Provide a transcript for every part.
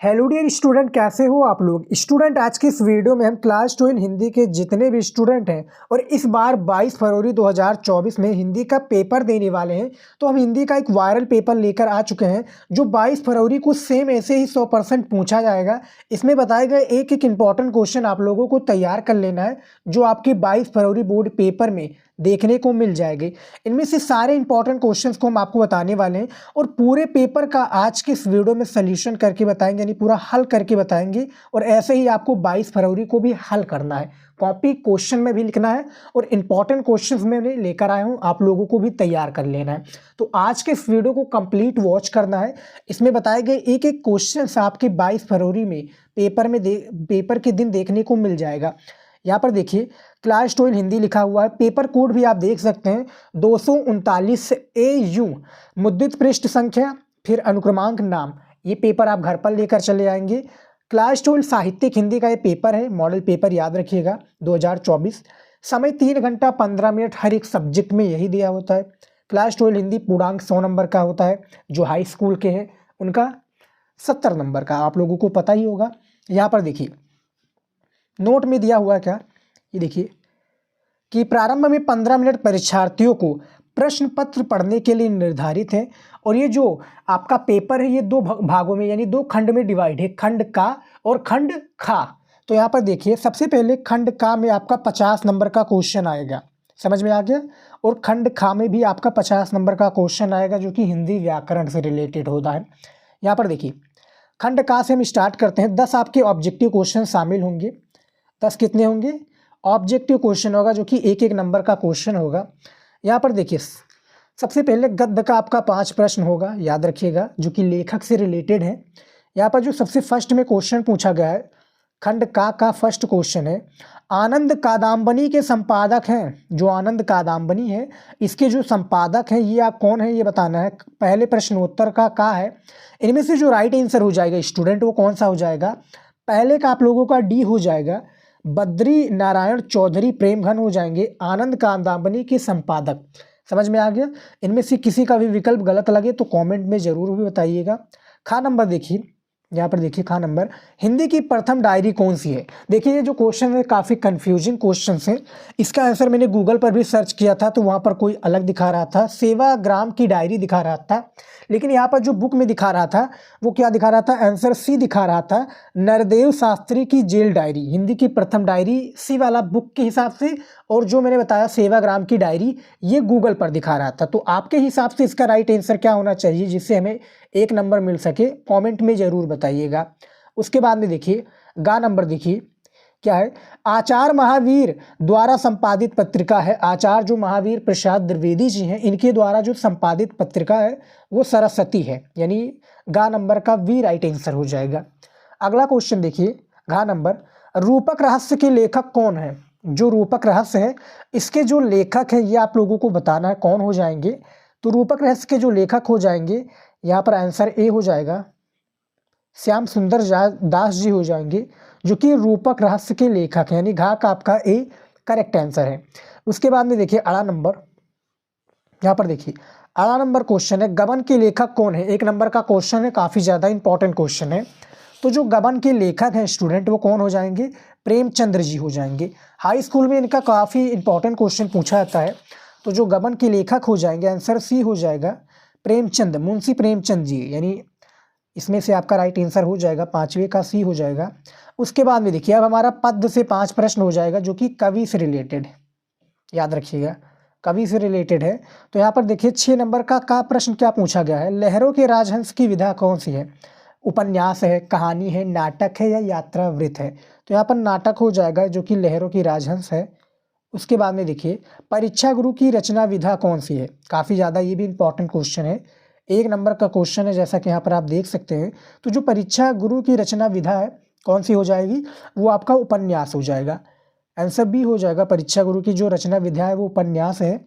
Hello dear student, कैसे हो आप लोग। स्टूडेंट, आज की इस वीडियो में हम क्लास 12 हिंदी के जितने भी स्टूडेंट हैं और इस बार 22 फरवरी 2024 में हिंदी का पेपर देने वाले हैं, तो हम हिंदी का एक वायरल पेपर लेकर आ चुके हैं जो 22 फरवरी को सेम ऐसे ही 100% पूछा जाएगा। इसमें बताए गए एक एक इम्पॉर्टेंट क्वेश्चन आप लोगों को तैयार कर लेना है जो आपके 22 फरवरी बोर्ड पेपर में देखने को मिल जाएंगे। इनमें से सारे इंपॉर्टेंट क्वेश्चंस को हम आपको बताने वाले हैं और पूरे पेपर का आज के इस वीडियो में सॉल्यूशन करके बताएंगे, यानी पूरा हल करके बताएंगे। और ऐसे ही आपको 22 फरवरी को भी हल करना है, कॉपी क्वेश्चन में भी लिखना है और इंपॉर्टेंट क्वेश्चंस में लेकर आया हूं, आप लोगों को भी तैयार कर लेना है। तो आज के इस वीडियो को कंप्लीट वॉच करना है। इसमें बताए गए एक एक क्वेश्चन आपके 22 फरवरी में पेपर के दिन देखने को मिल जाएगा। यहाँ पर देखिए क्लास 12 हिंदी लिखा हुआ है, पेपर कोड भी आप देख सकते हैं 239 AU, मुद्रित पृष्ठ संख्या, फिर अनुक्रमांक नाम। ये पेपर आप घर पर लेकर चले आएंगे। क्लास 12 साहित्यिक हिंदी का ये पेपर है, मॉडल पेपर याद रखिएगा 2024। समय 3 घंटा 15 मिनट हर एक सब्जेक्ट में यही दिया होता है। क्लास 12 हिंदी पूर्णांक 100 नंबर का होता है, जो हाई स्कूल के हैं उनका 70 नंबर का, आप लोगों को पता ही होगा। यहाँ पर देखिए नोट में दिया हुआ है क्या, ये देखिए कि प्रारंभ में 15 मिनट परीक्षार्थियों को प्रश्न पत्र पढ़ने के लिए निर्धारित है। और ये जो आपका पेपर है ये दो भागों में यानी दो खंड में डिवाइड है, खंड का और खंड खा। तो यहाँ पर देखिए सबसे पहले खंड का में आपका 50 नंबर का क्वेश्चन आएगा, समझ में आ गया। और खंड खा में भी आपका 50 नंबर का क्वेश्चन आएगा जो कि हिंदी व्याकरण से रिलेटेड होता है। यहाँ पर देखिए खंड का से हम स्टार्ट करते हैं। 10 आपके ऑब्जेक्टिव क्वेश्चन शामिल होंगे। 10 कितने होंगे? ऑब्जेक्टिव क्वेश्चन होगा जो कि एक एक नंबर का क्वेश्चन होगा। यहाँ पर देखिए सबसे पहले गद्य का आपका 5 प्रश्न होगा, याद रखिएगा, जो कि लेखक से रिलेटेड है। यहाँ पर जो सबसे फर्स्ट में क्वेश्चन पूछा गया है खंड का फर्स्ट क्वेश्चन है, आनंद कादम्बनी के संपादक हैं, जो आनंद कादम्बनी है इसके जो संपादक हैं ये आप कौन है ये बताना है। पहले प्रश्नोत्तर का है। इनमें से जो राइट आंसर हो जाएगा स्टूडेंट वो कौन सा हो जाएगा? पहले का आप लोगों का डी हो जाएगा, बद्री नारायण चौधरी प्रेमघन हो जाएंगे आनंद कादम्बनी के संपादक। समझ में आ गया। इनमें से किसी का भी विकल्प गलत लगे तो कमेंट में जरूर भी बताइएगा। खा नंबर देखिए, यहाँ पर देखिए खा नंबर, हिंदी की प्रथम डायरी कौन सी है। देखिए ये जो क्वेश्चन है काफ़ी कंफ्यूजिंग क्वेश्चन है। इसका आंसर मैंने गूगल पर भी सर्च किया था तो वहाँ पर कोई अलग दिखा रहा था, सेवाग्राम की डायरी दिखा रहा था। लेकिन यहाँ पर जो बुक में दिखा रहा था वो क्या दिखा रहा था? आंसर सी दिखा रहा था, नरदेव शास्त्री की जेल डायरी, हिंदी की प्रथम डायरी सी वाला बुक के हिसाब से। और जो मैंने बताया सेवाग्राम की डायरी ये गूगल पर दिखा रहा था। तो आपके हिसाब से इसका राइट आंसर क्या होना चाहिए जिससे हमें 1 नंबर मिल सके, कमेंट में जरूर बताइएगा। उसके बाद में देखिए गा नंबर देखिए क्या है, आचार्य महावीर द्वारा संपादित पत्रिका है। आचार्य जो महावीर प्रसाद द्विवेदी जी हैं इनके द्वारा जो संपादित पत्रिका है वो सरस्वती है, यानी गा नंबर का वी राइट आंसर हो जाएगा। अगला क्वेश्चन देखिए घा नंबर, रूपक रहस्य के लेखक कौन है। जो रूपक रहस्य है इसके जो लेखक हैं ये आप लोगों को बताना है कौन हो जाएंगे। तो रूपक रहस्य के जो लेखक हो जाएंगे यहाँ पर आंसर ए हो जाएगा, श्याम सुंदर दास जी हो जाएंगे जो कि रूपक रहस्य के लेखक हैं, यानी घा का आपका ए करेक्ट आंसर है। उसके बाद में देखिए अड़ा नंबर, यहाँ पर देखिए अड़ा नंबर क्वेश्चन है, गबन के लेखक कौन है। 1 नंबर का क्वेश्चन है, काफ़ी ज़्यादा इंपॉर्टेंट क्वेश्चन है। तो जो गबन के लेखक हैं स्टूडेंट वो कौन हो जाएंगे? प्रेमचंद्र जी हो जाएंगे। हाई स्कूल में इनका काफ़ी इंपॉर्टेंट क्वेश्चन पूछा जाता है। तो जो गबन के लेखक हो जाएंगे आंसर सी हो जाएगा, प्रेमचंद, मुंशी प्रेमचंद जी, यानी इसमें से आपका राइट आंसर हो जाएगा 5वें का सी हो जाएगा। उसके बाद में देखिए अब हमारा पद्य से 5 प्रश्न हो जाएगा जो कि कवि से रिलेटेड है, याद रखिएगा कवि से रिलेटेड है। तो यहाँ पर देखिए 6 नंबर का प्रश्न क्या पूछा गया है, लहरों के राजहंस की विधा कौन सी है। उपन्यास है, कहानी है, नाटक है या यात्रा वृत्त है। तो यहाँ पर नाटक हो जाएगा जो कि लहरों की राजहंस है। उसके बाद में देखिए परीक्षा गुरु की रचना विधा कौन सी है। काफ़ी ज़्यादा ये भी इंपॉर्टेंट क्वेश्चन है, 1 नंबर का क्वेश्चन है जैसा कि यहाँ पर आप देख सकते हैं। तो जो परीक्षा गुरु की रचना विधा है कौन सी हो जाएगी? वो आपका उपन्यास हो जाएगा, आंसर बी हो जाएगा। परीक्षा गुरु की जो रचना विधा है वो उपन्यास है।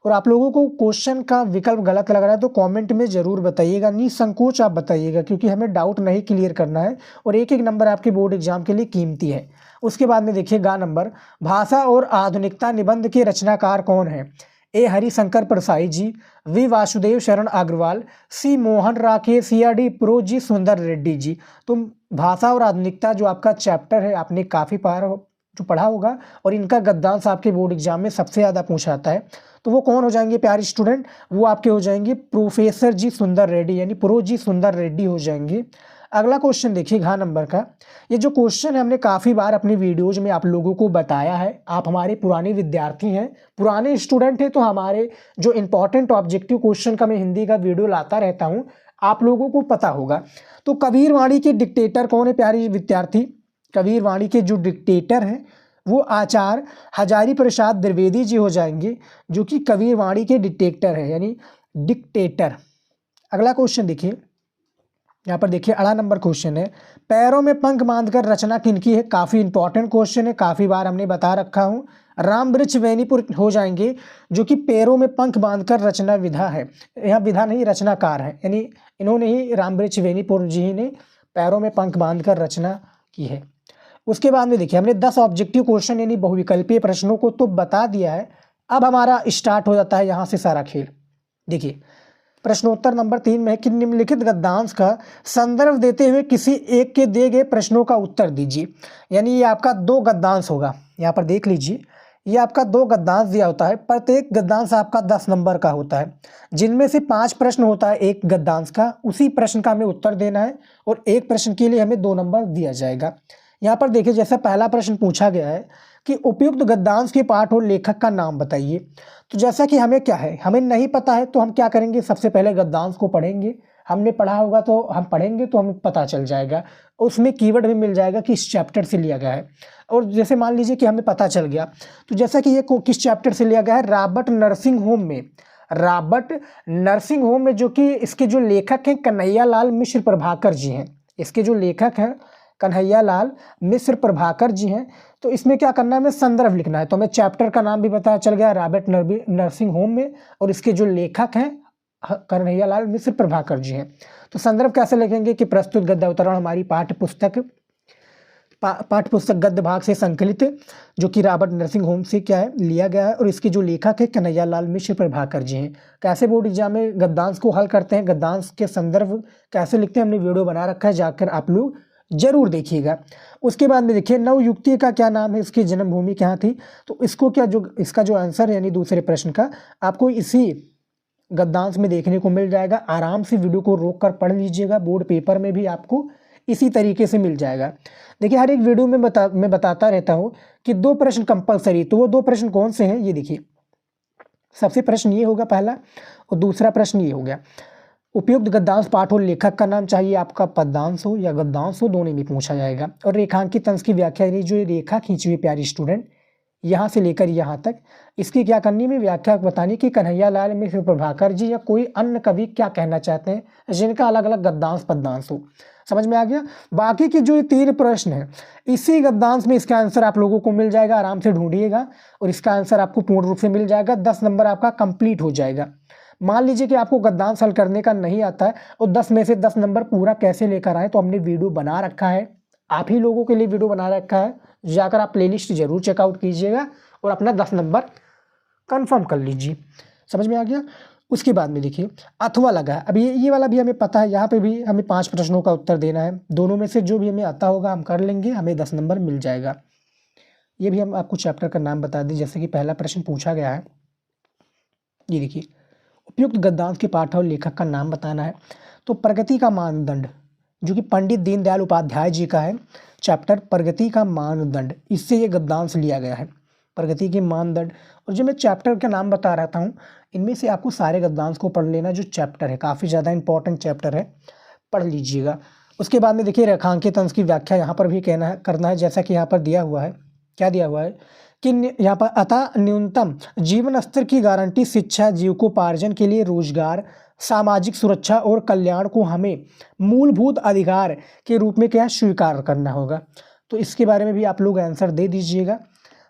और आप लोगों को क्वेश्चन का विकल्प गलत लग रहा है तो कमेंट में ज़रूर बताइएगा, निसंकोच आप बताइएगा क्योंकि हमें डाउट नहीं क्लियर करना है और एक एक नंबर आपके बोर्ड एग्जाम के लिए कीमती है। उसके बाद में देखिए गा नंबर, भाषा और आधुनिकता निबंध के रचनाकार कौन है। ए हरिशंकर प्रसाई जी, वी वासुदेव शरण अग्रवाल, सी मोहन राकेश या डी प्रो जी सुंदर रेड्डी जी। तो भाषा और आधुनिकता जो आपका चैप्टर है आपने काफ़ी जो पढ़ा होगा और इनका गद्यांश आपके बोर्ड एग्जाम में सबसे ज़्यादा पूछा आता है। तो वो कौन हो जाएंगे प्यारे स्टूडेंट, वो आपके हो जाएंगे प्रोफेसर जी सुंदर रेड्डी यानी प्रो जी सुंदर रेड्डी हो जाएंगे। अगला क्वेश्चन देखिए घ नंबर का। ये जो क्वेश्चन है हमने काफ़ी बार अपनी वीडियोज में आप लोगों को बताया है। आप हमारे पुराने विद्यार्थी हैं, पुराने स्टूडेंट हैं, तो हमारे जो इंपॉर्टेंट ऑब्जेक्टिव क्वेश्चन का मैं हिंदी का वीडियो लाता रहता हूँ, आप लोगों को पता होगा। तो कबीरवाणी के डिक्टेटर कौन है प्यारे विद्यार्थी? कबीरवाणी के जो डिक्टेटर हैं वो आचार्य हजारी प्रसाद द्विवेदी जी हो जाएंगे, जो कि कबीरवाणी के डिक्टेटर है यानी डिक्टेटर। अगला क्वेश्चन देखिए, यहाँ पर देखिए 18 नंबर क्वेश्चन है, पैरों में पंख बांधकर रचना किनकी है? काफ़ी इंपॉर्टेंट क्वेश्चन है, काफ़ी बार हमने बता रखा हूँ। रामवृक्ष वेनीपुर हो जाएंगे, जो कि पैरों में पंख बांधकर रचना विधा है, यहाँ विधा नहीं रचनाकार है, यानी इन्होंने ही रामवृक्ष वेनीपुर जी ने पैरों में पंख बांधकर रचना की है। उसके बाद में देखिए हमने 10 ऑब्जेक्टिव क्वेश्चन यानी बहुविकल्पीय प्रश्नों को तो बता दिया है। अब हमारा स्टार्ट हो जाता है यहाँ से सारा खेल। देखिए प्रश्नोत्तर नंबर 3 में है कि निम्नलिखित गद्यांश का संदर्भ देते हुए किसी एक के दिए गए प्रश्नों का उत्तर दीजिए। यानी ये आपका 2 गद्यांश होगा, यहाँ पर देख लीजिए ये आपका 2 गद्यांश दिया होता है। प्रत्येक गद्यांश आपका 10 नंबर का होता है, जिनमें से 5 प्रश्न होता है एक गद्यांश का। उसी प्रश्न का हमें उत्तर देना है और एक प्रश्न के लिए हमें 2 नंबर दिया जाएगा। यहाँ पर देखिए जैसे पहला प्रश्न पूछा गया है कि उपयुक्त गद्यांश के पाठ और लेखक का नाम बताइए। तो जैसा कि हमें क्या है, हमें नहीं पता है, तो हम क्या करेंगे, सबसे पहले गद्यांश को पढ़ेंगे। हमने पढ़ा होगा तो हम पढ़ेंगे तो हमें पता चल जाएगा, उसमें कीवर्ड भी मिल जाएगा कि इस चैप्टर से लिया गया है। और जैसे मान लीजिए कि हमें पता चल गया, तो जैसा कि ये किस चैप्टर से लिया गया है, रॉबर्ट नर्सिंग होम में। रॉबर्ट नर्सिंग होम में जो कि इसके जो लेखक हैं कन्हैया लाल मिश्र प्रभाकर जी हैं, इसके जो लेखक हैं कन्हैया लाल मिश्र प्रभाकर जी हैं। तो इसमें क्या करना है, हमें संदर्भ लिखना है। तो हमें चैप्टर का नाम भी पता चल गया रॉबर्ट नर्सिंग होम में, और इसके जो लेखक हैं कन्हैया लाल मिश्र प्रभाकर जी हैं। तो संदर्भ कैसे लिखेंगे कि प्रस्तुत गद्य अवतरण हमारी पाठ्य पुस्तक गद्य भाग से संकलित, जो कि रॉबर्ट नर्सिंग होम से क्या है लिया गया है, और इसके जो लेखक है कन्हैया लाल मिश्र प्रभाकर जी हैं। कैसे बोर्ड एग्जाम में गद्यांश को हल करते हैं, गद्यांश के संदर्भ कैसे लिखते हैं, हमने वीडियो बना रखा है, जाकर आप लोग जरूर देखिएगा। उसके बाद में देखिए नवयुक्ति का क्या नाम है, इसकी जन्मभूमि क्या थी। तो इसको क्या जो इसका जो आंसर है यानी दूसरे प्रश्न का आपको इसी गद्यांश में देखने को मिल जाएगा। आराम से वीडियो को रोक कर पढ़ लीजिएगा, बोर्ड पेपर में भी आपको इसी तरीके से मिल जाएगा। देखिए हर एक वीडियो में मैं बताता रहता हूँ कि 2 प्रश्न कंपलसरी, तो वो 2 प्रश्न कौन से हैं, ये देखिए सबसे प्रश्न ये होगा पहला, और दूसरा प्रश्न ये हो गया उपयुक्त गद्यांश पाठ और लेखक का नाम चाहिए, आपका पद्यांश हो या गद्यांश हो दोनों में पूछा जाएगा। और रेखांकित अंश की व्याख्या, यानी जो रेखा खींची हुई प्यारी स्टूडेंट यहाँ से लेकर यहाँ तक, इसकी क्या करनी में व्याख्या बतानी कि कन्हैया लाल मिश्र प्रभाकर जी या कोई अन्य कवि क्या कहना चाहते हैं, जिनका अलग अलग गद्यांश पद्यांश हो। समझ में आ गया। बाकी के जो 3 प्रश्न हैं इसी गद्यांश में इसका आंसर आप लोगों को मिल जाएगा, आराम से ढूंढिएगा और इसका आंसर आपको पूर्ण रूप से मिल जाएगा। 10 नंबर आपका कंप्लीट हो जाएगा। मान लीजिए कि आपको गद्यांश हल करने का नहीं आता है और 10 में से 10 नंबर पूरा कैसे लेकर आए, तो हमने वीडियो बना रखा है, आप ही लोगों के लिए वीडियो बना रखा है, जाकर आप प्लेलिस्ट जरूर चेकआउट कीजिएगा और अपना 10 नंबर कंफर्म कर लीजिए। समझ में आ गया। उसके बाद में देखिए अथवा लगा है, अभी ये वाला भी हमें पता है, यहाँ पे भी हमें 5 प्रश्नों का उत्तर देना है। दोनों में से जो भी हमें आता होगा हम कर लेंगे, हमें 10 नंबर मिल जाएगा। ये भी हम आपको चैप्टर का नाम बता दें। जैसे कि पहला प्रश्न पूछा गया है, ये देखिए उपयुक्त गद्यांश के पाठ और लेखक का नाम बताना है। तो प्रगति का मानदंड जो कि पंडित दीनदयाल उपाध्याय जी का है, चैप्टर प्रगति का मानदंड, इससे ये गद्यांश लिया गया है, प्रगति के मानदंड। और जो मैं चैप्टर का नाम बता रहा हूँ इनमें से आपको सारे गद्यांश को पढ़ लेना, जो चैप्टर है काफ़ी ज़्यादा इंपॉर्टेंट चैप्टर है, पढ़ लीजिएगा। उसके बाद में देखिए रेखांकित अंश की व्याख्या यहाँ पर भी करना है, जैसा कि यहाँ पर दिया हुआ है। क्या दिया हुआ है कि यहाँ पर अतः न्यूनतम जीवन स्तर की गारंटी शिक्षा, जीविकोपार्जन के लिए रोजगार, सामाजिक सुरक्षा और कल्याण को हमें मूलभूत अधिकार के रूप में क्या स्वीकार करना होगा। तो इसके बारे में भी आप लोग आंसर दे दीजिएगा।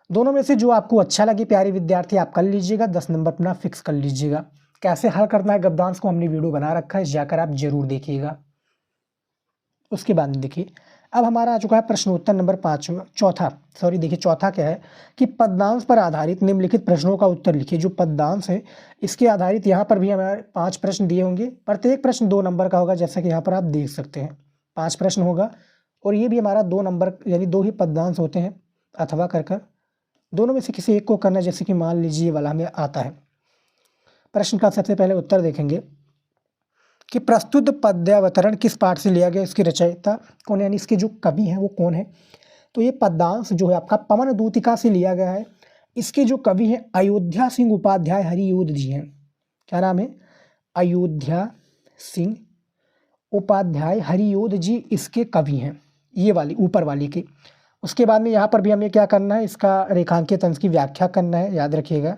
दोनों में से जो आपको अच्छा लगे प्यारे विद्यार्थी आप कर लीजिएगा, 10 नंबर अपना फिक्स कर लीजिएगा। कैसे हल करना है गद्यांश को हमने वीडियो बना रखा है, जाकर आप जरूर देखिएगा। उसके बाद में देखिए अब हमारा आ चुका है प्रश्नोत्तर नंबर चौथा क्या है कि पद्यांश पर आधारित निम्नलिखित प्रश्नों का उत्तर लिखिए। जो पद्यांश है इसके आधारित यहाँ पर भी हमारे 5 प्रश्न दिए होंगे, प्रत्येक प्रश्न 2 नंबर का होगा, जैसा कि यहाँ पर आप देख सकते हैं 5 प्रश्न होगा और ये भी हमारा 2 नंबर यानी 2 ही पद्यांश होते हैं अथवा कर दोनों में से किसी एक को करना, जैसे कि मान लीजिए ये वाला हमें आता है। प्रश्न का सबसे पहले उत्तर देखेंगे कि प्रस्तुत पद्यावतरण किस पाठ से लिया गया, इसकी रचयिता कौन है, यानी इसके जो कवि हैं वो कौन है। तो ये पद्यांश जो है आपका पवन दूतिका से लिया गया है। इसके जो कवि हैं अयोध्या सिंह उपाध्याय हरियोध जी हैं। क्या नाम है? अयोध्या सिंह उपाध्याय हरियोध जी इसके कवि हैं, ये वाली ऊपर वाली के। उसके बाद में यहाँ पर भी हमें क्या करना है, इसका रेखांकित अंश की व्याख्या करना है, याद रखिएगा।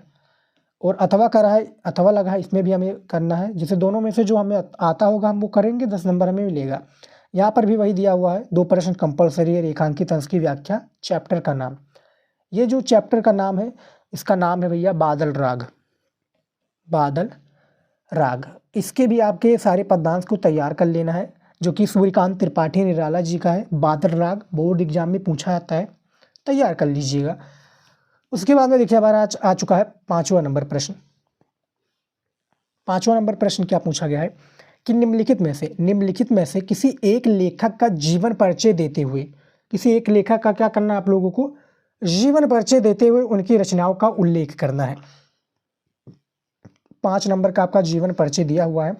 और अथवा करा है, अथवा लगा है, इसमें भी हमें करना है। जैसे दोनों में से जो हमें आता होगा हम वो करेंगे, 10 नंबर हमें मिलेगा। यहाँ पर भी वही दिया हुआ है, 2 प्रश्न कंपलसरी है। रेखांकित अंश की व्याख्या, चैप्टर का नाम। ये जो चैप्टर का नाम है इसका नाम है भैया बादल राग। बादल राग, इसके भी आपके सारे पद्यांश को तैयार कर लेना है, जो कि सूर्यकांत त्रिपाठी निराला जी का है। बादल राग बोर्ड एग्जाम में पूछा जाता है, तैयार कर लीजिएगा। उसके बाद में देखिए हमारा आ चुका है 5वां नंबर प्रश्न। 5वां नंबर प्रश्न क्या पूछा गया है कि निम्नलिखित में से किसी एक लेखक का जीवन परिचय देते हुए, किसी एक लेखक का क्या करना है आप लोगों को, जीवन परिचय देते हुए उनकी रचनाओं का उल्लेख करना है। 5 नंबर का आपका जीवन परिचय दिया हुआ है,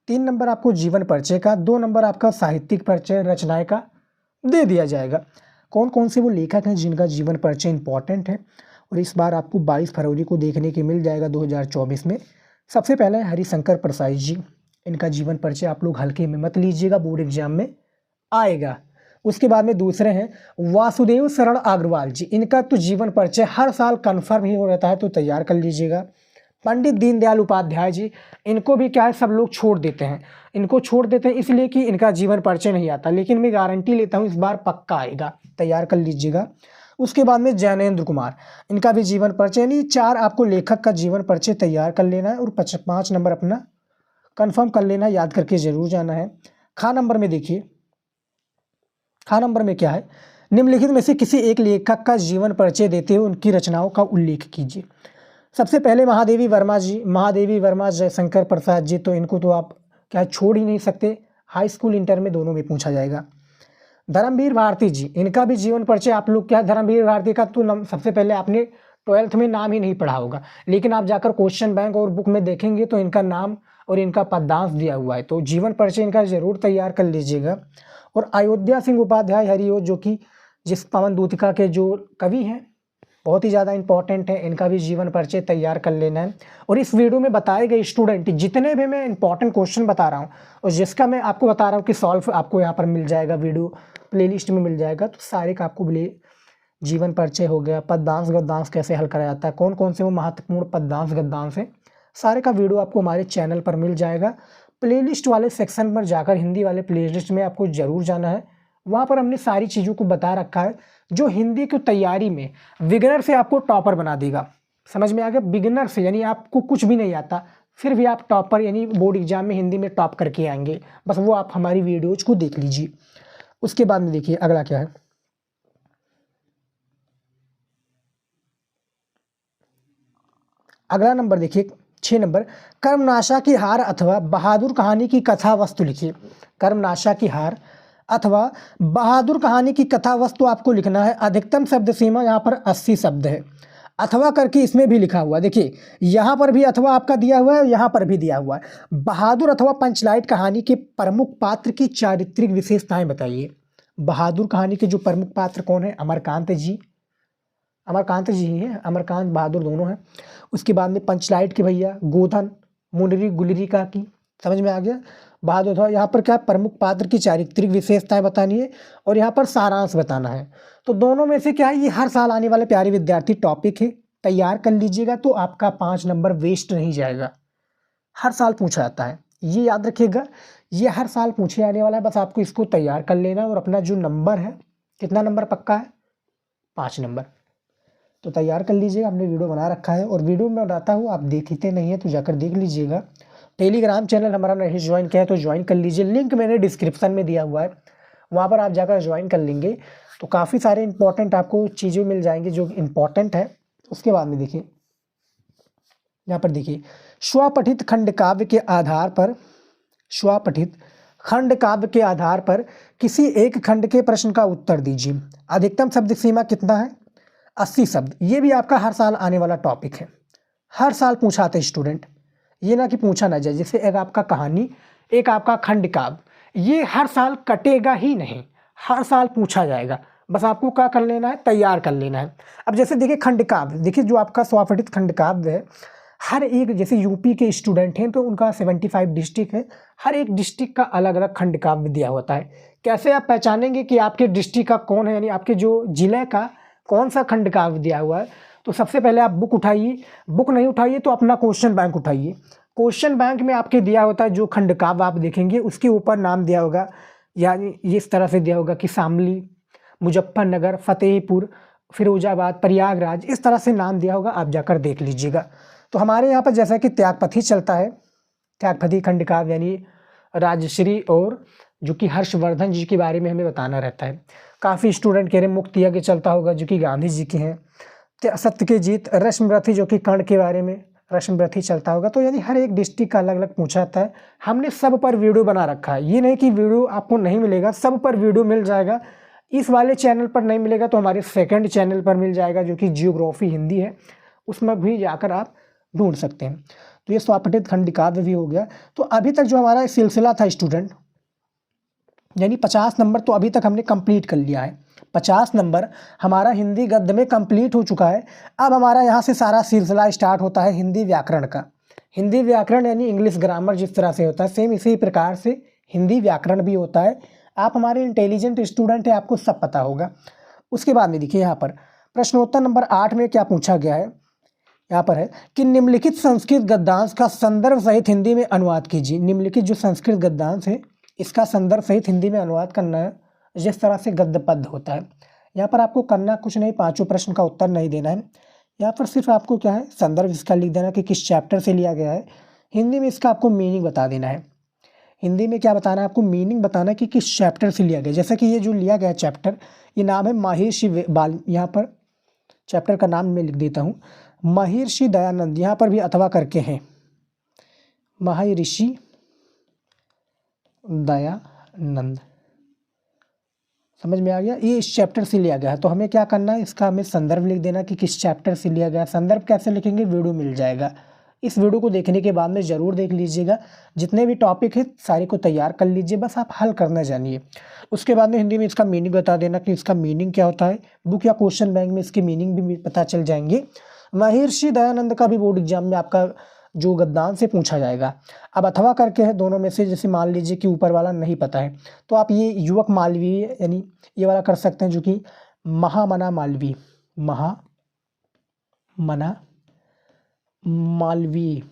3 नंबर आपको जीवन परिचय का, 2 नंबर आपका साहित्यिक परिचय रचनाएं का दे दिया जाएगा। कौन कौन से वो लेखक हैं जिनका जीवन परिचय इंपॉर्टेंट है और इस बार आपको 22 फरवरी को देखने के मिल जाएगा 2024 में। सबसे पहले हरिशंकर प्रसाद जी, इनका जीवन परिचय आप लोग हल्के में मत लीजिएगा, बोर्ड एग्जाम में आएगा। उसके बाद में दूसरे हैं वासुदेव शरण अग्रवाल जी, इनका तो जीवन परिचय हर साल कन्फर्म ही हो रहता है, तो तैयार कर लीजिएगा। पंडित दीनदयाल उपाध्याय जी, इनको भी क्या है सब लोग छोड़ देते हैं, इनको छोड़ देते हैं इसलिए कि इनका जीवन परिचय नहीं आता, लेकिन मैं गारंटी लेता हूँ इस बार पक्का आएगा, तैयार कर लीजिएगा। उसके बाद में जैनेन्द्र कुमार, इनका भी जीवन परिचय, यानी 4 आपको लेखक का जीवन परिचय तैयार कर लेना है और 5 नंबर अपना कंफर्म कर लेना, याद करके जरूर जाना है। खा नंबर में देखिए, खा नंबर में क्या है, निम्नलिखित में से किसी एक लेखक का जीवन परिचय देते हुए उनकी रचनाओं का उल्लेख कीजिए। सबसे पहले महादेवी वर्मा जी, महादेवी वर्मा जयशंकर प्रसाद जी, तो इनको तो आप क्या छोड़ ही नहीं सकते, हाई स्कूल इंटर में दोनों में पूछा जाएगा। धर्मवीर भारती जी, इनका भी जीवन परिचय आप लोग क्या, धर्मवीर भारती का तो सबसे पहले आपने 12th में नाम ही नहीं पढ़ा होगा, लेकिन आप जाकर क्वेश्चन बैंक और बुक में देखेंगे तो इनका नाम और इनका पद्यांश दिया हुआ है, तो जीवन परिचय इनका जरूर तैयार कर लीजिएगा। और अयोध्या सिंह उपाध्याय हरियोध, जो कि जिस पवन दूतिका के जो कवि हैं, बहुत ही ज़्यादा इंपॉर्टेंट है, इनका भी जीवन परिचय तैयार कर लेना है। और इस वीडियो में बताए गए स्टूडेंट जितने भी मैं इंपॉर्टेंट क्वेश्चन बता रहा हूँ और जिसका मैं आपको बता रहा हूँ कि सॉल्व आपको यहाँ पर मिल जाएगा, वीडियो प्लेलिस्ट में मिल जाएगा, तो सारे का आपको जीवन परिचय हो गया, पद्यांश गद्यांश कैसे हल करा जाता है, कौन कौन से वो महत्वपूर्ण पद्यांश गद्यांश है, सारे का वीडियो आपको हमारे चैनल पर मिल जाएगा। प्लेलिस्ट वाले सेक्शन पर जाकर हिंदी वाले प्लेलिस्ट में आपको ज़रूर जाना है, वहाँ पर हमने सारी चीज़ों को बता रखा है जो हिंदी की तैयारी में बिगिनर से आपको टॉपर बना देगा। समझ में आ गया? बिगिनर से यानी आपको कुछ भी नहीं आता, फिर भी आप टॉपर यानी बोर्ड एग्जाम में हिंदी में टॉप करके आएंगे, बस वो आप हमारी वीडियोज को देख लीजिए। उसके बाद में देखिए अगला क्या है, अगला नंबर देखिए 6 नंबर, कर्मनाशा की हार अथवा बहादुर कहानी की कथा वस्तु लिखिए। कर्मनाशा की हार अथवा बहादुर कहानी की कथा वस्तु आपको लिखना है। अधिकतम शब्द सीमा यहाँ पर 80 शब्द है, अथवा करके इसमें भी लिखा हुआ है, देखिए यहाँ पर भी अथवा आपका दिया हुआ है, यहाँ पर भी दिया हुआ है। बहादुर अथवा पंचलाइट कहानी के प्रमुख पात्र की चारित्रिक विशेषताएं बताइए। बहादुर कहानी के जो प्रमुख पात्र कौन है, अमरकांत जी, अमरकांत जी ही हैं, अमरकांत बहादुर दोनों हैं। उसके बाद में पंचलाइट के भैया गोधन मुनरी गुलरी का की, समझ में आ गया। बहादुर था, यहाँ पर क्या प्रमुख पात्र की चारित्रिक विशेषताएं बतानी है और यहाँ पर सारांश बताना है। तो दोनों में से क्या है, ये हर साल आने वाले प्यारे विद्यार्थी टॉपिक है, तैयार कर लीजिएगा तो आपका 5 नंबर वेस्ट नहीं जाएगा। हर साल पूछा जाता है, ये याद रखिएगा, ये हर साल पूछे जाने वाला है, बस आपको इसको तैयार कर लेना है और अपना जो नंबर है, कितना नंबर पक्का है, 5 नंबर, तो तैयार कर लीजिएगा। हमने वीडियो बना रखा है और वीडियो में बताता हूँ, आप देखते नहीं है तो जाकर देख लीजिएगा। टेलीग्राम चैनल हमारा नहीं ज्वाइन किया है तो ज्वाइन कर लीजिए, लिंक मैंने डिस्क्रिप्शन में दिया हुआ है, वहाँ पर आप जाकर ज्वाइन कर लेंगे तो काफ़ी सारे इंपॉर्टेंट आपको चीज़ें मिल जाएंगी जो इम्पॉर्टेंट है। उसके बाद में देखिए यहाँ पर देखिए, स्वपठित खंड काव्य के आधार पर, स्वपठित खंड काव्य के आधार पर किसी एक खंड के प्रश्न का उत्तर दीजिए। अधिकतम शब्द सीमा कितना है? 80 शब्द। ये भी आपका हर साल आने वाला टॉपिक है, हर साल पूछा आता है स्टूडेंट, ये ना कि पूछा ना जाए। जैसे एक आपका कहानी, एक आपका खंड काव्य, ये हर साल कटेगा ही नहीं, हर साल पूछा जाएगा। बस आपको क्या कर लेना है, तैयार कर लेना है। अब जैसे देखिए खंड काव्य, देखिए जो आपका स्वपठित खंड काव्य है, हर एक, जैसे यूपी के स्टूडेंट हैं तो उनका 75 डिस्ट्रिक्ट है, हर एक डिस्ट्रिक्ट का अलग अलग खंड काव्य दिया होता है। कैसे आप पहचानेंगे कि आपके डिस्ट्रिक्ट का कौन है, यानी आपके जो जिले का कौन सा खंड काव्य दिया हुआ है? तो सबसे पहले आप बुक उठाइए, बुक नहीं उठाइए तो अपना क्वेश्चन बैंक उठाइए। क्वेश्चन बैंक में आपके दिया होता है जो खंड काव्य आप देखेंगे उसके ऊपर नाम दिया होगा, यानी इस तरह से दिया होगा कि शामली, मुजफ्फरनगर, फतेहपुर, फिरोजाबाद, प्रयागराज, इस तरह से नाम दिया होगा, आप जाकर देख लीजिएगा। तो हमारे यहाँ पर जैसा कि त्यागपथी चलता है, त्यागपथी खंड काव्य यानी राजश्री और जो कि हर्षवर्धन जी के बारे में हमें बताना रहता है। काफ़ी स्टूडेंट कह रहे मुक्ति यज्ञ चलता होगा जो कि गांधी जी के हैं। सत्य की जीत, रश्मिरथी जो कि कर्ण के बारे में रश्मिरथी चलता होगा। तो यानी हर एक डिस्ट्रिक्ट का अलग अलग पूछा जाता है। हमने सब पर वीडियो बना रखा है, ये नहीं कि वीडियो आपको नहीं मिलेगा, सब पर वीडियो मिल जाएगा। इस वाले चैनल पर नहीं मिलेगा तो हमारे सेकंड चैनल पर मिल जाएगा जो कि जियोग्राफी हिंदी है, उसमें भी जाकर आप ढूंढ सकते हैं। तो ये स्वपठित खंड काव्य भी हो गया। तो अभी तक जो हमारा सिलसिला था स्टूडेंट, यानी 50 नंबर तो अभी तक हमने कंप्लीट कर लिया है। 50 नंबर हमारा हिंदी गद्य में कंप्लीट हो चुका है। अब हमारा यहाँ से सारा सिलसिला स्टार्ट होता है हिंदी व्याकरण का। हिंदी व्याकरण यानी इंग्लिश ग्रामर जिस तरह से होता है, सेम इसी प्रकार से हिंदी व्याकरण भी होता है। आप हमारे इंटेलिजेंट स्टूडेंट हैं, आपको सब पता होगा। उसके बाद में देखिए यहाँ पर प्रश्नोत्तर नंबर 8 में क्या पूछा गया है, यहाँ पर है कि निम्नलिखित संस्कृत गद्यांश का संदर्भ सहित हिंदी में अनुवाद कीजिए। निम्नलिखित जो संस्कृत गद्यांश है इसका संदर्भ सहित हिंदी में अनुवाद करना है, जिस तरह से गद्य पद होता है। यहाँ पर आपको करना कुछ नहीं, पांचों प्रश्न का उत्तर नहीं देना है। यहाँ पर सिर्फ आपको क्या है, संदर्भ इसका लिख देना कि किस चैप्टर से लिया गया है। हिंदी में इसका आपको मीनिंग बता देना है। हिंदी में क्या बताना है आपको, मीनिंग बताना है कि किस चैप्टर से लिया गया। जैसा कि ये जो लिया गया चैप्टर, ये नाम है महर्षि बाल, यहाँ पर चैप्टर का नाम मैं लिख देता हूँ, महर्षि दयानंद, यहाँ पर भी अथवा करके हैं, महर्षि दयानंद। समझ में आ गया, ये इस चैप्टर से लिया गया है। तो हमें क्या करना है, इसका हमें संदर्भ लिख देना कि किस चैप्टर से लिया गया। संदर्भ कैसे लिखेंगे, वीडियो मिल जाएगा, इस वीडियो को देखने के बाद में ज़रूर देख लीजिएगा। जितने भी टॉपिक है सारे को तैयार कर लीजिए, बस आप हल करना जानिए। उसके बाद में हिंदी में इसका मीनिंग बता देना कि इसका मीनिंग क्या होता है। बुक या क्वेश्चन बैंक में इसकी मीनिंग भी पता चल जाएंगे। महर्षि दयानंद का भी बोर्ड एग्जाम में आपका जो गद्यांश से पूछा जाएगा। अब अथवा करके है दोनों में से, जैसे मान लीजिए कि ऊपर वाला नहीं पता है तो आप ये युवक मालवीय यानी ये वाला कर सकते हैं जो कि महामना मालवीय, महामना मालवीय,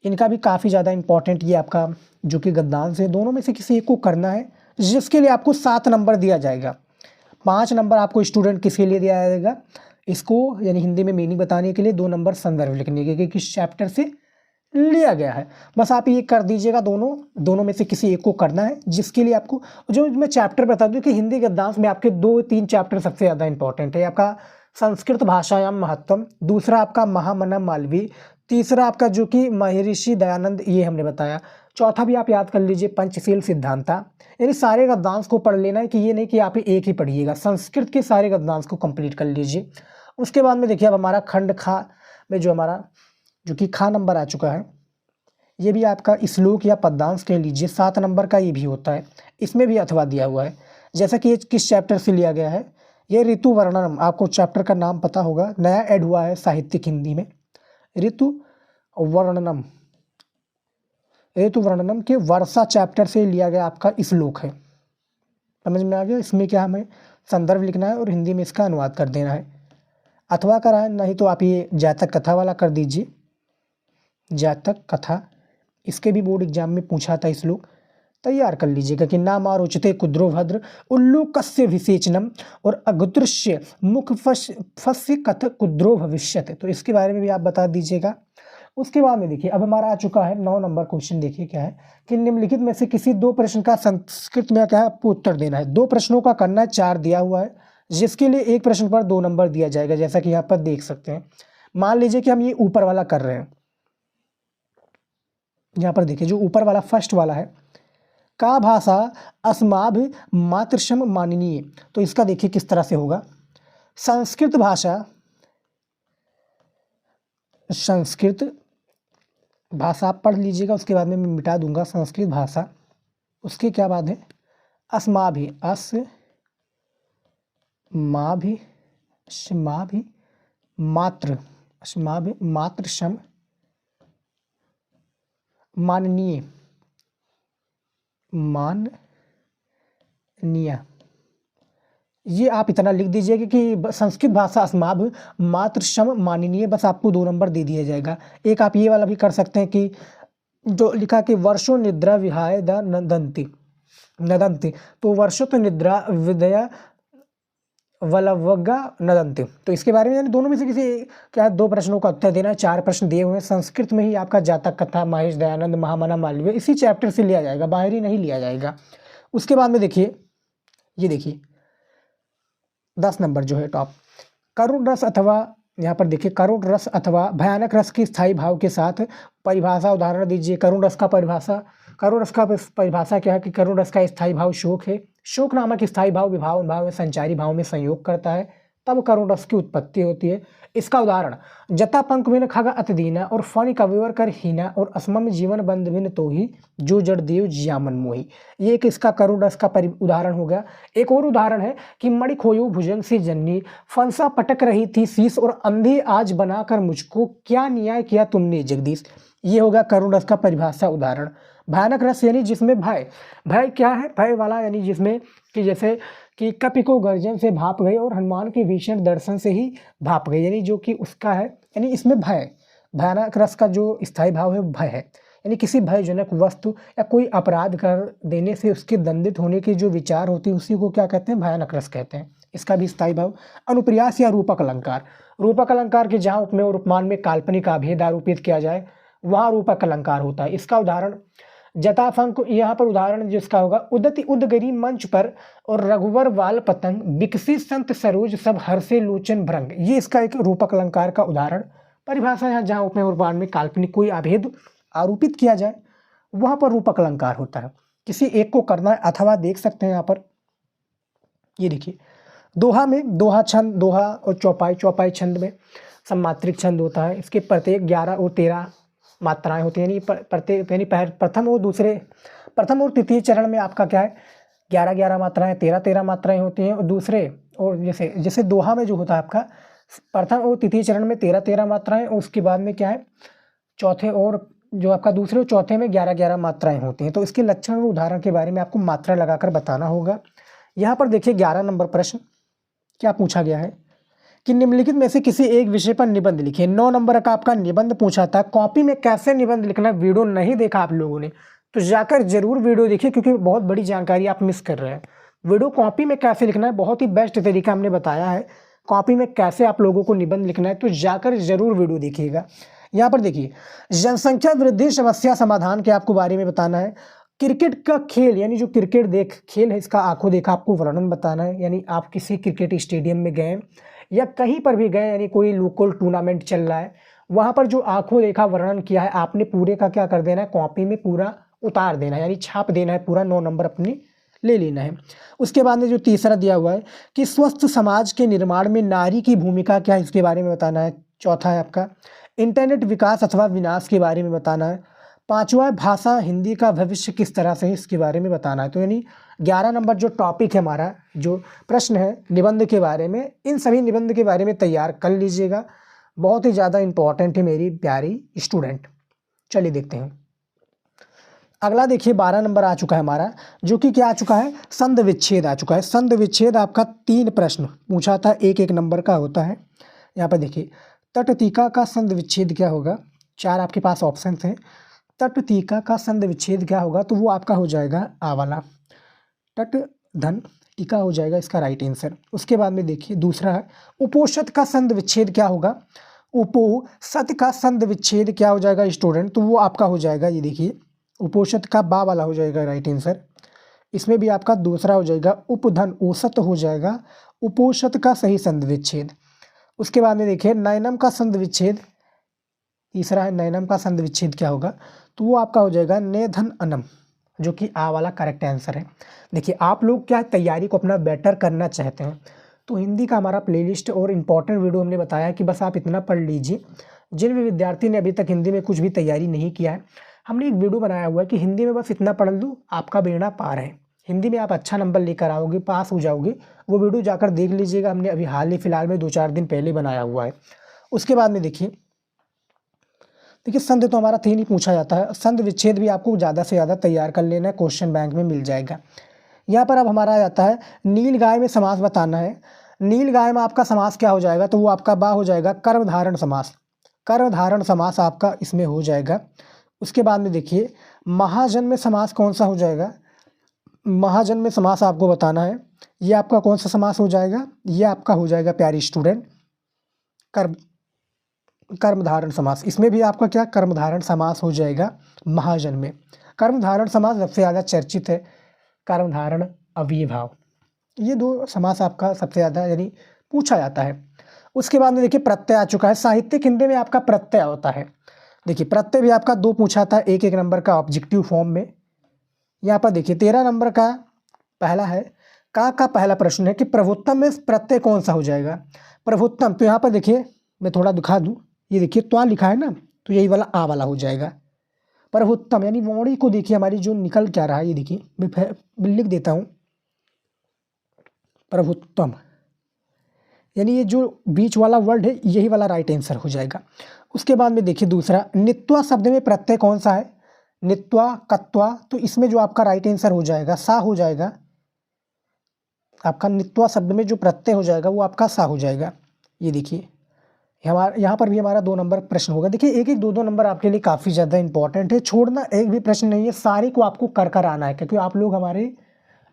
इनका भी काफ़ी ज़्यादा इंपॉर्टेंट ये आपका जो कि गद्यांश है। दोनों में से किसी एक को करना है, जिसके लिए आपको 7 नंबर दिया जाएगा। 5 नंबर आपको स्टूडेंट किसके लिए दिया जाएगा, इसको यानी हिंदी में मीनिंग बताने के लिए, 2 नंबर संदर्भ लिखने के कि किस चैप्टर से लिया गया है। बस आप ये कर दीजिएगा, दोनों में से किसी एक को करना है, जिसके लिए आपको जो मैं चैप्टर बता दूं कि हिंदी गद्यांश में आपके 2-3 चैप्टर सबसे ज़्यादा इंपॉर्टेंट है। आपका संस्कृत भाषायाम महत्वम, दूसरा आपका महामना मालवीय, तीसरा आपका जो कि महर्षि दयानंद, ये हमने बताया। चौथा भी आप याद कर लीजिए पंचशील सिद्धांता। यानी सारे गद्यांश को पढ़ लेना है कि ये नहीं कि आप एक ही पढ़िएगा, संस्कृत के सारे गद्यांश को कंप्लीट कर लीजिए। उसके बाद में देखिए अब हमारा खंड खा में जो हमारा जो कि खा नंबर आ चुका है, ये भी आपका श्लोक या पद्यांश कह लीजिए, 7 नंबर का ये भी होता है। इसमें भी अथवा दिया हुआ है, जैसा कि ये किस चैप्टर से लिया गया है। ये ऋतु वर्णनम, आपको चैप्टर का नाम पता होगा, नया ऐड हुआ है साहित्यिक हिंदी में, ऋतु वर्णनम। ऋतु वर्णनम के वर्षा चैप्टर से लिया गया आपका श्लोक है। समझ में आ गया। इसमें क्या हमें संदर्भ लिखना है और हिंदी में इसका अनुवाद कर देना है। अथवा करा है, नहीं तो आप ये जातक कथा वाला कर दीजिए, जातक कथा, इसके भी बोर्ड एग्जाम में पूछा था श्लोक, तैयार कर लीजिएगा कि नाम आरोचते कुद्रो भद्र उल्लूकस्य विसेचनम और अगुदृश्य मुख फस्य कथ कुद्रो भविष्यते। तो इसके बारे में भी आप बता दीजिएगा। उसके बाद में देखिए अब हमारा आ चुका है 9 नंबर क्वेश्चन। देखिए क्या है कि निम्नलिखित में से किसी 2 प्रश्न का संस्कृत में क्या है आपको उत्तर देना है। 2 प्रश्नों का करना है, 4 दिया हुआ है, जिसके लिए एक प्रश्न पर 2 नंबर दिया जाएगा, जैसा कि यहाँ पर देख सकते हैं। मान लीजिए कि हम ये ऊपर वाला कर रहे हैं, यहाँ पर देखिए जो ऊपर वाला फर्स्ट वाला है, का भाषा अस्माभि मातृशम माननीय, तो इसका देखिए किस तरह से होगा। संस्कृत भाषा, संस्कृत भाषा आप पढ़ लीजिएगा, उसके बाद में मैं मिटा दूंगा संस्कृत भाषा। उसके क्या बाद है अस्माभि, अस्माभि अस्माभि मातृ, अस्माभि मातृशम माननीय, माननीय, ये आप इतना लिख दीजिएगा कि संस्कृत भाषा अस्माभि मातृशम माननीय, बस आपको 2 नंबर दे दिया जाएगा। एक आप ये वाला भी कर सकते हैं कि जो लिखा कि वर्षो निद्रा विहाय द नदंती, नदंती, तो वर्षो तो निद्रा विदया वलवगा नदंती, तो इसके बारे में यानी दोनों में से किसी क्या 2 प्रश्नों का उत्तर देना है। 4 प्रश्न दिए हुए हैं, संस्कृत में ही आपका जातक कथा, महेश दयानंद, महामना मालवीय इसी चैप्टर से लिया जाएगा, बाहरी नहीं लिया जाएगा। उसके बाद में देखिए, ये देखिए 10 नंबर जो है टॉप, करुण रस अथवा, यहाँ पर देखिए करुण रस अथवा भयानक रस की स्थायी भाव के साथ परिभाषा उदाहरण दीजिए। करुण रस का परिभाषा, करुण रस का परिभाषा क्या है कि करुण रस का स्थायी भाव शोक है। शोक नामक स्थायी भाव विभाव भाव में संचारी भाव में संयोग करता है, तब करुण रस की उत्पत्ति होती है। इसका उदाहरण जता पंक में खग अति दीना और फणि कविवर कर हीना और असमम जीवन बंद बिन तो ही जो जड़ देव जिया मन मोही, ये एक इसका करुण रस का उदाहरण हो गया। एक और उदाहरण है कि मणि खोयो भुजंग से जन्नी, फंसा पटक रही थी शीश और अंधे आज बनाकर मुझको, क्या न्याय किया तुमने जगदीश, ये होगा करुण रस का परिभाषा उदाहरण। भयानक रस यानी जिसमें भय, भय क्या है, भय वाला यानी जिसमें कि जैसे कि कपि को गर्जन से भाप गई और हनुमान के भीषण दर्शन से ही भाप गई, यानी जो कि उसका है, यानी इसमें भय, भयानक रस का जो स्थायी भाव है भय है, यानी किसी भयजनक वस्तु या कोई अपराध कर देने से उसके दंडित होने की जो विचार होती है उसी को क्या कहते हैं, भयानक रस कहते हैं। इसका भी स्थायी भाव। अनुप्रियास या रूपक अलंकार, रूपक अलंकार के जहाँ उपमेय और उपमान में काल्पनिक अभेद आरोपित किया जाए वहाँ रूपक अलंकार होता है। इसका उदाहरण जताफंक, यहाँ पर उदाहरण जिसका होगा उदति उदगरी मंच पर और रघुवर वाल पतंग, विकसित संत सरोज सब हर्षे लोचन भ्रंग, ये इसका एक रूपक अलंकार का उदाहरण। परिभाषा यहाँ जहाँ उपमेय और उपमान में काल्पनिक कोई अभेद आरोपित किया जाए वहाँ पर रूपक अलंकार होता है। किसी एक को करना है अथवा देख सकते हैं यहाँ पर, ये देखिए दोहा में दोहा छंद, दोहा और चौपाई, चौपाई छंद में सम्मात्रिक छंद होता है। इसके प्रत्येक 11 और 13 मात्राएं होती हैं, यानी प्रत्येक यानी प्रथम और दूसरे, प्रथम और तृतीय चरण में आपका क्या है 11-11 मात्राएं, 13-13 मात्राएं होती हैं। और दूसरे और जैसे जैसे दोहा में जो होता है आपका प्रथम और तृतीय चरण में 13-13 मात्राएं, और उसके बाद में क्या है चौथे और जो आपका दूसरे और चौथे में 11-11 मात्राएं होती हैं। तो इसके लक्षण और उदाहरण के बारे में आपको मात्रा लगाकर बताना होगा। यहाँ पर देखिए 11 नंबर प्रश्न क्या पूछा गया है कि निम्नलिखित में से किसी एक विषय पर निबंध लिखिए। 9 नंबर का आपका निबंध पूछा था। कॉपी में कैसे निबंध लिखना, वीडियो नहीं देखा आप लोगों ने तो जाकर जरूर वीडियो देखिए, क्योंकि बहुत बड़ी जानकारी आप मिस कर रहे हैं। वीडियो कॉपी में कैसे लिखना है बहुत ही बेस्ट तरीका हमने बताया है, कॉपी में कैसे आप लोगों को निबंध लिखना है, तो जाकर जरूर वीडियो देखिएगा। यहाँ पर देखिए जनसंख्या वृद्धि समस्या समाधान के आपको बारे में बताना है। क्रिकेट का खेल यानी जो क्रिकेट देख खेल है इसका आंखों देखा आपको वर्णन बताना है, यानी आप किसी क्रिकेट स्टेडियम में गए या कहीं पर भी गए, यानी कोई लोकल टूर्नामेंट चल रहा है वहाँ पर जो आंखों देखा वर्णन किया है आपने पूरे का क्या कर देना है, कॉपी में पूरा उतार देना है, यानी छाप देना है पूरा, 9 नंबर अपने ले लेना है। उसके बाद में जो तीसरा दिया हुआ है कि स्वस्थ समाज के निर्माण में नारी की भूमिका क्या है, इसके बारे में बताना है। चौथा है आपका इंटरनेट विकास अथवा विनाश के बारे में बताना है। पांचवा भाषा हिंदी का भविष्य किस तरह से है, इसके बारे में बताना है। तो यानी 11 नंबर जो टॉपिक है हमारा, जो प्रश्न है निबंध के बारे में, इन सभी निबंध के बारे में तैयार कर लीजिएगा, बहुत ही ज़्यादा इंपॉर्टेंट है मेरी प्यारी स्टूडेंट। चलिए देखते हैं अगला। देखिए 12 नंबर आ चुका है हमारा, जो कि क्या आ चुका है, संध विच्छेद आ चुका है। संध विच्छेद आपका 3 प्रश्न पूछा था, 1-1 नंबर का होता है। यहाँ पर देखिए तट टीका का संध विच्छेद क्या होगा, 4 आपके पास ऑप्शन हैं। तट टीका का संध विच्छेद क्या होगा, तो वो आपका हो जाएगा आ वाला, तट धन टीका हो जाएगा इसका राइट आंसर। उसके बाद में देखिए दूसरा है उपोषित का संध विच्छेद क्या होगा। उपोषद का संध विच्छेद क्या हो जाएगा स्टूडेंट, तो वो आपका हो जाएगा, ये देखिए उपोषद का बा वाला हो जाएगा राइट आंसर। इसमें भी आपका दूसरा हो जाएगा उपधन औसत हो जाएगा उपोषद का सही संध विच्छेद। उसके बाद में देखिए नैनम का संध विच्छेद, तीसरा है नैनम का संध विच्छेद क्या होगा, तो वो आपका हो जाएगा नेधन अनम, जो कि आ वाला करेक्ट आंसर है। देखिए आप लोग क्या तैयारी को अपना बेटर करना चाहते हैं तो हिंदी का हमारा प्लेलिस्ट और इम्पॉर्टेंट वीडियो हमने बताया कि बस आप इतना पढ़ लीजिए। जिन भी विद्यार्थी ने अभी तक हिंदी में कुछ भी तैयारी नहीं किया है, हमने एक वीडियो बनाया हुआ है कि हिंदी में बस इतना पढ़ लो आपका बेड़ा पार है, हिंदी में आप अच्छा नंबर लेकर आओगे, पास हो जाओगे। वो वीडियो जाकर देख लीजिएगा, हमने अभी हाल ही फिलहाल में 2-4 दिन पहले बनाया हुआ है। उसके बाद में देखिए संधि तो हमारा 3 ही पूछा जाता है, संधि विच्छेद भी आपको ज़्यादा से ज़्यादा तैयार कर लेना है, क्वेश्चन बैंक में मिल जाएगा। यहाँ पर अब हमारा आ जाता है नील गाय में समास बताना है। नील गाय में आपका समास क्या हो जाएगा, तो वो आपका बा हो जाएगा कर्मधारण समास, कर्मधारण समास आपका इसमें हो जाएगा। उसके बाद में देखिए महाजन में समास कौन सा हो जाएगा, महाजन में समास आपको बताना है। ये आपका कौन सा समास हो जाएगा, ये आपका हो जाएगा प्यारी स्टूडेंट कर्मधारण समास। इसमें भी आपका क्या कर्मधारण समास हो जाएगा महाजन में। कर्मधारण समास सबसे ज़्यादा चर्चित है, कर्मधारण अव्ययभाव, ये 2 समास आपका सबसे ज़्यादा यानी पूछा जाता है। उसके बाद में देखिए प्रत्यय आ चुका है। साहित्यिक हिंदी में आपका प्रत्यय होता है। देखिए प्रत्यय भी आपका 2 पूछा था, 1-1 नंबर का ऑब्जेक्टिव फॉर्म में। यहाँ पर देखिए 13 नंबर का पहला है का पहला प्रश्न है कि प्रभुत्तम में प्रत्यय कौन सा हो जाएगा। प्रभुत्तम, तो यहाँ पर देखिए मैं थोड़ा दिखा दूँ, ये देखिए त्वा लिखा है ना, तो यही वाला आ वाला हो जाएगा। प्रभुत्तम यानी मौड़ी को देखिए हमारी जो निकल क्या रहा है, ये देखिए मैं लिख देता हूँ प्रभुत्तम, यानी ये जो बीच वाला वर्ड है यही वाला राइट आंसर हो जाएगा। उसके बाद में देखिए दूसरा नित्वा शब्द में प्रत्यय कौन सा है, नित्वा कत्वा, तो इसमें जो आपका राइट आंसर हो जाएगा सा हो जाएगा। आपका नित्वा शब्द में जो प्रत्यय हो जाएगा वो आपका सा हो जाएगा। ये देखिए यहाँ पर भी हमारा 2 नंबर प्रश्न होगा। देखिए 1-1 2-2 नंबर आपके लिए काफ़ी ज़्यादा इंपॉर्टेंट है, छोड़ना एक भी प्रश्न नहीं है, सारे को आपको कर आना है, क्योंकि आप लोग हमारे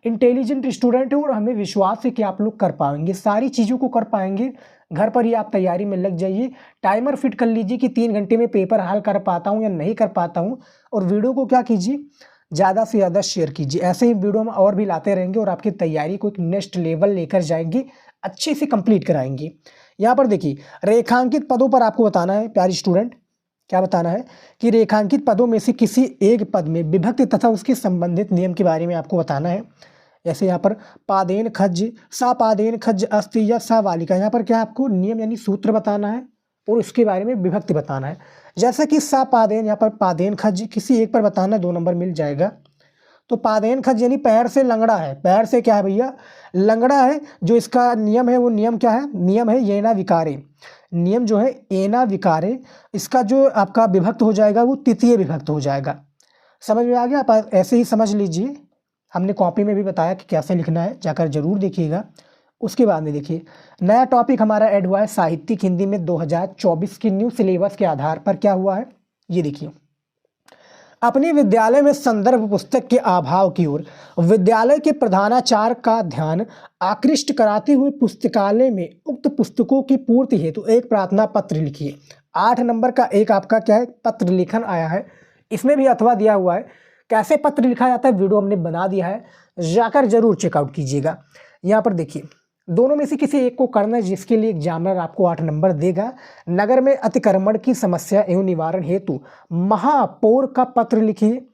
इंटेलिजेंट स्टूडेंट हो और हमें विश्वास है कि आप लोग कर पाएंगे, सारी चीज़ों को कर पाएंगे। घर पर ही आप तैयारी में लग जाइए, टाइमर फिट कर लीजिए कि 3 घंटे में पेपर हल कर पाता हूँ या नहीं कर पाता हूँ। और वीडियो को क्या कीजिए, ज़्यादा से ज़्यादा शेयर कीजिए। ऐसे ही वीडियो हम और भी लाते रहेंगे और आपकी तैयारी को एक नेक्स्ट लेवल लेकर जाएंगे, अच्छे से कंप्लीट कराएंगे। यहाँ पर देखिए रेखांकित पदों पर आपको बताना है प्यारी स्टूडेंट, क्या बताना है कि रेखांकित पदों में से किसी एक पद में विभक्ति तथा उसके संबंधित नियम के बारे में आपको बताना है। जैसे यहाँ पर पादेन खज, सा पादेन खज अस्ति या सा वालिका, यहाँ पर क्या आपको नियम यानी सूत्र बताना है और उसके बारे में विभक्ति बताना है। जैसे कि सा पादेन, यहाँ पर पादेन खज किसी एक पर बताना है, 2 नंबर मिल जाएगा। तो पादेन खज यानी पैर से लंगड़ा है, पैर से क्या है भैया लंगड़ा है। जो इसका नियम है वो नियम क्या है, नियम है येना विकारे, नियम जो है एना विकारे। इसका जो आपका विभक्त हो जाएगा वो तृतीय विभक्त हो जाएगा। समझ में आ गया, आप ऐसे ही समझ लीजिए, हमने कॉपी में भी बताया कि कैसे लिखना है, जाकर जरूर देखिएगा। उसके बाद में देखिए नया टॉपिक हमारा ऐड हुआ है साहित्यिक हिंदी में 2024 की न्यू सिलेबस के आधार पर क्या हुआ है, ये देखिए अपने विद्यालय में संदर्भ पुस्तक के अभाव की ओर विद्यालय के प्रधानाचार्य का ध्यान आकृष्ट कराते हुए पुस्तकालय में उक्त पुस्तकों की पूर्ति हेतु एक प्रार्थना पत्र लिखिए। 8 नंबर का एक आपका क्या है पत्र लेखन आया है, इसमें भी अथवा दिया हुआ है। कैसे पत्र लिखा जाता है वीडियो हमने बना दिया है, जाकर जरूर चेकआउट कीजिएगा। यहाँ पर देखिए दोनों में से किसी एक को करना है, जिसके लिए एग्जामिनर आपको 8 नंबर देगा। नगर में अतिक्रमण की समस्या एवं निवारण हेतु महापौर का पत्र लिखिए,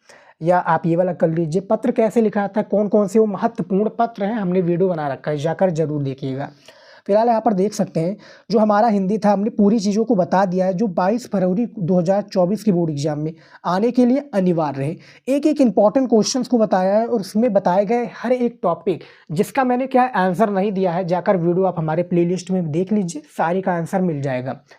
या आप ये वाला कर लीजिए। पत्र कैसे लिखा जाता है, कौन कौन से वो महत्वपूर्ण पत्र हैं, हमने वीडियो बना रखा है, जाकर जरूर देखिएगा। फिलहाल यहाँ पर देख सकते हैं जो हमारा हिंदी था हमने पूरी चीज़ों को बता दिया है, जो 22 फरवरी 2024 की बोर्ड एग्जाम में आने के लिए अनिवार्य है। एक एक इंपॉर्टेंट क्वेश्चंस को बताया है और उसमें बताए गए हर एक टॉपिक जिसका मैंने क्या आंसर नहीं दिया है, जाकर वीडियो आप हमारे प्लेलिस्ट में देख लीजिए, सारी का आंसर मिल जाएगा।